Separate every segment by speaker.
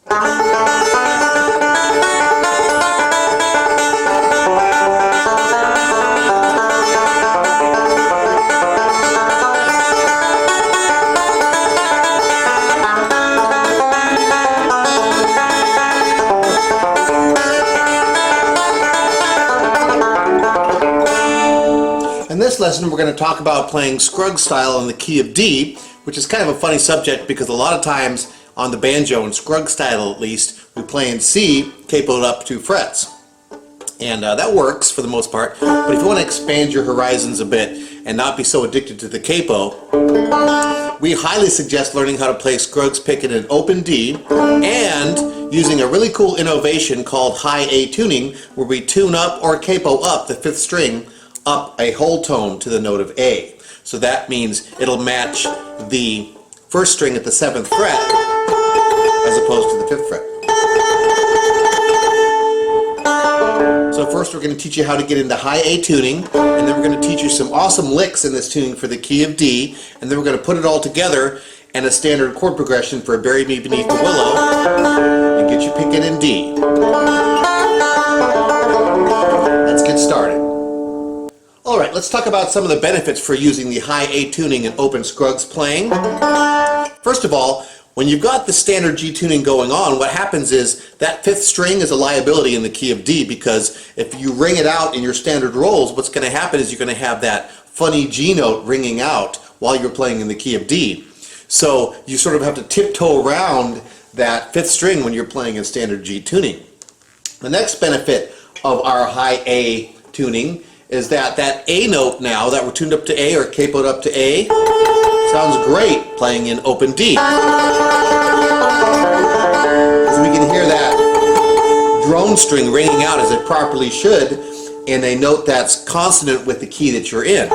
Speaker 1: In this lesson, we're going to talk about playing Scruggs Style in the key of D, which is kind of a funny subject because a lot of times on the banjo, in Scruggs Style at least, we play in C, capoed up 2 frets. And that works for the most part, but if you want to expand your horizons a bit and not be so addicted to the capo, we highly suggest learning how to play Scruggs pick in an open D and using a really cool innovation called high A tuning, where we tune up or capo up the 5th string up a whole tone to the note of A. So that means it'll match the 1st string at the 7th fret as opposed to the 5th fret. So first we're going to teach you how to get into high A tuning, and then we're going to teach you some awesome licks in this tuning for the key of D, and then we're going to put it all together in a standard chord progression for Bury Me Beneath the Willow and get you picking in D. Let's get started. Alright, let's talk about some of the benefits for using the high A tuning in open Scruggs playing. First of all, when you've got the standard G tuning going on, what happens is that 5th string is a liability in the key of D, because if you ring it out in your standard rolls, what's going to happen is you're going to have that funny G note ringing out while you're playing in the key of D. So you sort of have to tiptoe around that 5th string when you're playing in standard G tuning. The next benefit of our high A tuning is that that A note now that we're tuned up to A or capoed up to A sounds great playing in open D. So we can hear that drone string ringing out as it properly should in a note that's consonant with the key that you're in.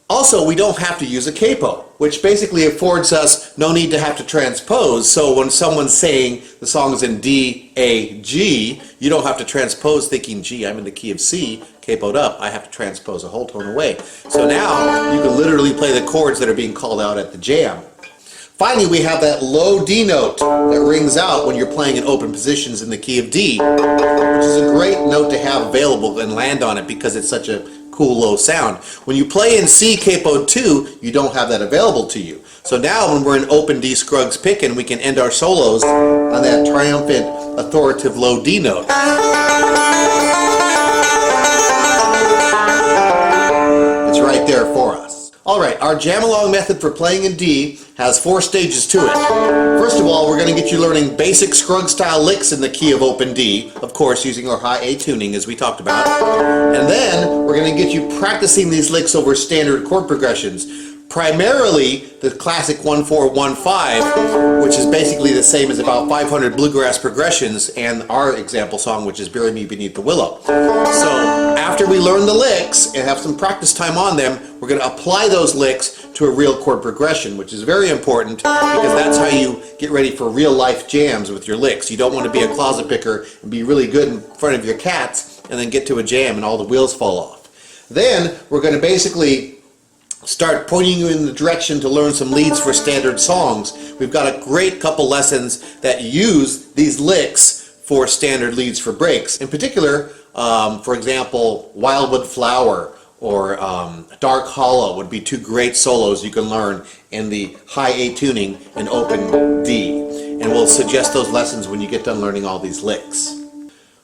Speaker 1: Also, we don't have to use a capo, which basically affords us no need to have to transpose. So when someone's saying the song is in D, A, G, you don't have to transpose thinking, gee, I'm in the key of C, capoed up, I have to transpose a whole tone away. So now you can literally play the chords that are being called out at the jam. Finally, we have that low D note that rings out when you're playing in open positions in the key of D, which is a great note to have available and land on it because it's such a cool low sound. When you play in C capoed 2, you don't have that available to you. So now when we're in open D Scruggs picking, we can end our solos on that triumphant, authoritative low D note. It's right there for us. Alright, our JamAlong method for playing in D has 4 stages to it. First of all, we're going to get you learning basic Scruggs style licks in the key of open D, of course using our high A tuning as we talked about. And then we're going to get you practicing these licks over standard chord progressions. Primarily the classic 1-4-1-5, which is basically the same as about 500 bluegrass progressions, and our example song, which is Bury Me Beneath the Willow. So after we learn the licks and have some practice time on them, we're going to apply those licks to a real chord progression, which is very important because that's how you get ready for real life jams with your licks. You don't want to be a closet picker and be really good in front of your cats and then get to a jam and all the wheels fall off. Then we're going to basically start pointing you in the direction to learn some leads for standard songs. We've got a great couple lessons that use these licks for standard leads for breaks. In particular, for example, Wildwood Flower or Dark Hollow would be 2 great solos you can learn in the high A tuning in open D. And we'll suggest those lessons when you get done learning all these licks.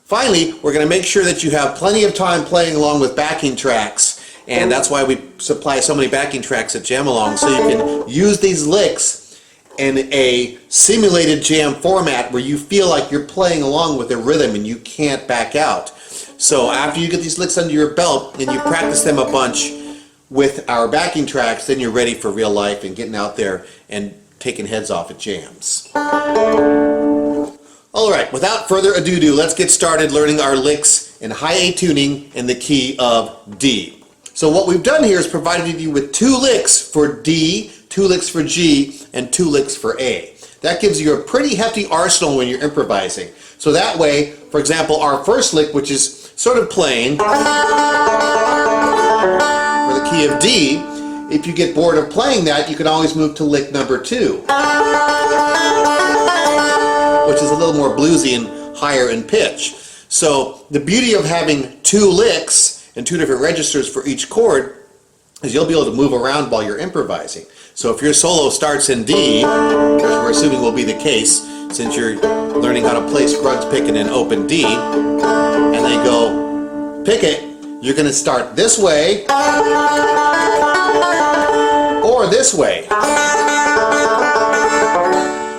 Speaker 1: Finally, we're going to make sure that you have plenty of time playing along with backing tracks. And that's why we supply so many backing tracks at JamAlong, so you can use these licks in a simulated jam format where you feel like you're playing along with the rhythm and you can't back out. So after you get these licks under your belt and you practice them a bunch with our backing tracks, then you're ready for real life and getting out there and taking heads off at jams. Alright, without further ado, let's get started learning our licks in high A tuning in the key of D. So what we've done here is provided you with 2 licks for D, 2 licks for G, and 2 licks for A. That gives you a pretty hefty arsenal when you're improvising. So that way, for example, our first lick, which is sort of plain, for the key of D, if you get bored of playing that, you can always move to lick number 2. more bluesy and higher in pitch. So the beauty of having two licks and two different registers for each chord is you'll be able to move around while you're improvising. So if your solo starts in D, which we're assuming will be the case since you're learning how to play Scruggs pick in an open D, and they go pick it, you're going to start this way or this way.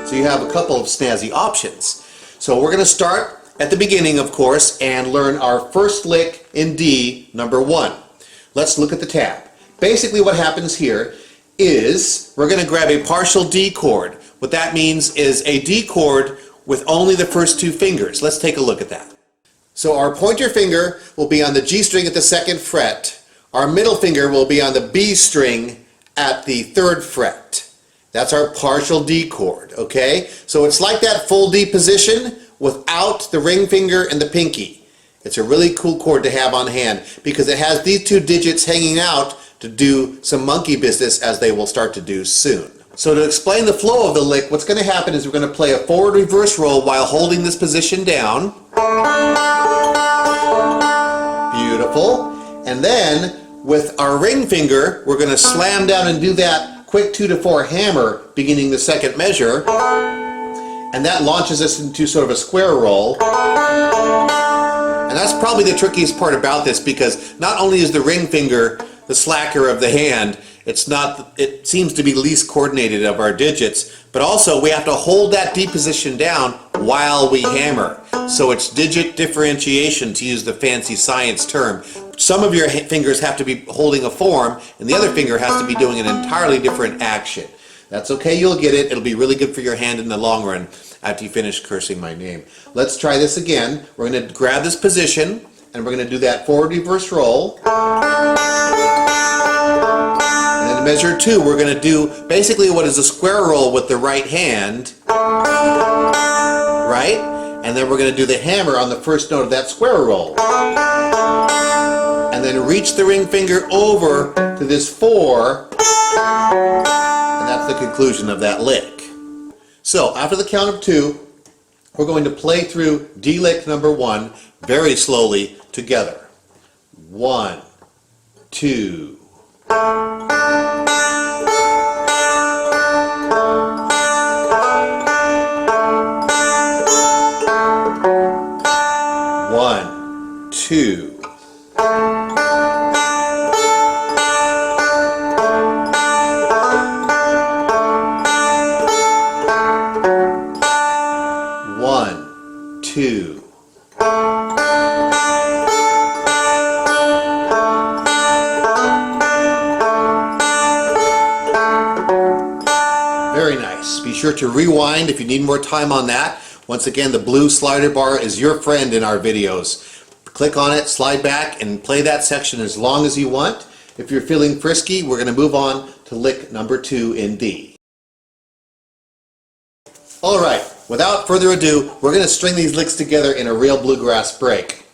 Speaker 1: So you have a couple of snazzy options. So we're going to start at the beginning, of course, and learn our first lick in D, number 1. Let's look at the tab. Basically what happens here is we're going to grab a partial D chord. What that means is a D chord with only the first 2 fingers. Let's take a look at that. So our pointer finger will be on the G string at the 2nd fret. Our middle finger will be on the B string at the 3rd fret. That's our partial D chord, okay? So it's like that full D position without the ring finger and the pinky. It's a really cool chord to have on hand because it has these 2 digits hanging out to do some monkey business, as they will start to do soon. So to explain the flow of the lick, what's going to happen is we're going to play a forward reverse roll while holding this position down. Beautiful. And then with our ring finger, we're going to slam down and do that quick 2 to 4 hammer beginning the 2nd measure. And that launches us into sort of a square roll. And that's probably the trickiest part about this, because not only is the ring finger the slacker of the hand, it seems to be least coordinated of our digits, but also we have to hold that D position down while we hammer. So it's digit differentiation, to use the fancy science term. Some of your fingers have to be holding a form, and the other finger has to be doing an entirely different action. That's okay, you'll get it. It'll be really good for your hand in the long run after you finish cursing my name. Let's try this again. We're going to grab this position, and we're going to do that forward reverse roll. And then measure 2, we're going to do basically what is a square roll with the right hand, right? And then we're going to do the hammer on the first note of that square roll. And then reach the ring finger over to this 4, and that's the conclusion of that lick. So after the count of 2, we're going to play through D lick number 1 very slowly together. 1, 2. 1, 2. 1, 2. Very nice. Be sure to rewind if you need more time on that. Once again, the blue slider bar is your friend in our videos. Click on it, slide back, and play that section as long as you want. If you're feeling frisky, we're going to move on to lick number 2 in D. All right, without further ado, we're going to string these licks together in a real bluegrass break.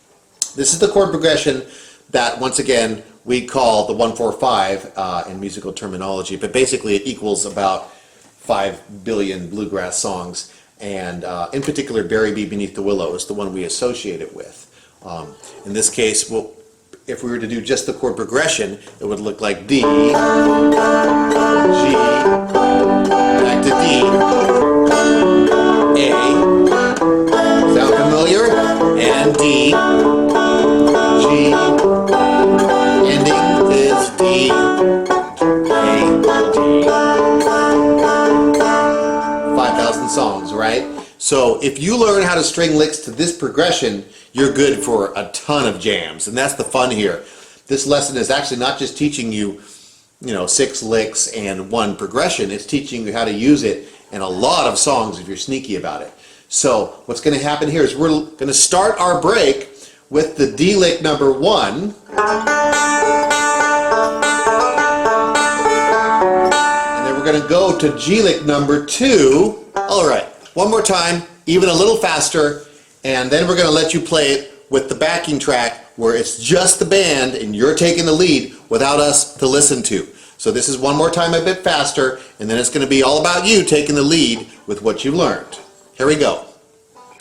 Speaker 1: This is the chord progression that, once again, we call the 1-4-5 in musical terminology, but basically it equals about 5 billion bluegrass songs, and in particular, Bury Me Beneath the Willow is the one we associate it with. In this case, if we were to do just the chord progression, it would look like D, G, back to D, A, sound familiar? And D, G, ending is D, A, D. 5,000 songs, right? So if you learn how to string licks to this progression, you're good for a ton of jams, and that's the fun here. This lesson is actually not just teaching you, 6 licks and 1 progression. It's teaching you how to use it in a lot of songs if you're sneaky about it. So what's going to happen here is we're going to start our break with the D lick number 1. And then we're going to go to G lick number 2. All right, one more time, even a little faster, and then we're going to let you play it with the backing track where it's just the band and you're taking the lead without us to listen to. So this is one more time a bit faster, and then it's going to be all about you taking the lead with what you learned. Here we go.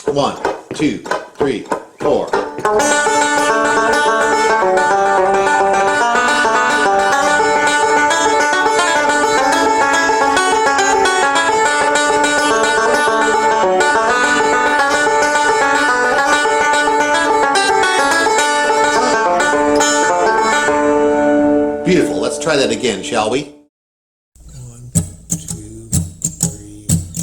Speaker 1: 1, 2, 3, 4. Beautiful. Let's try that again, shall we? 1, 2, 3, 4.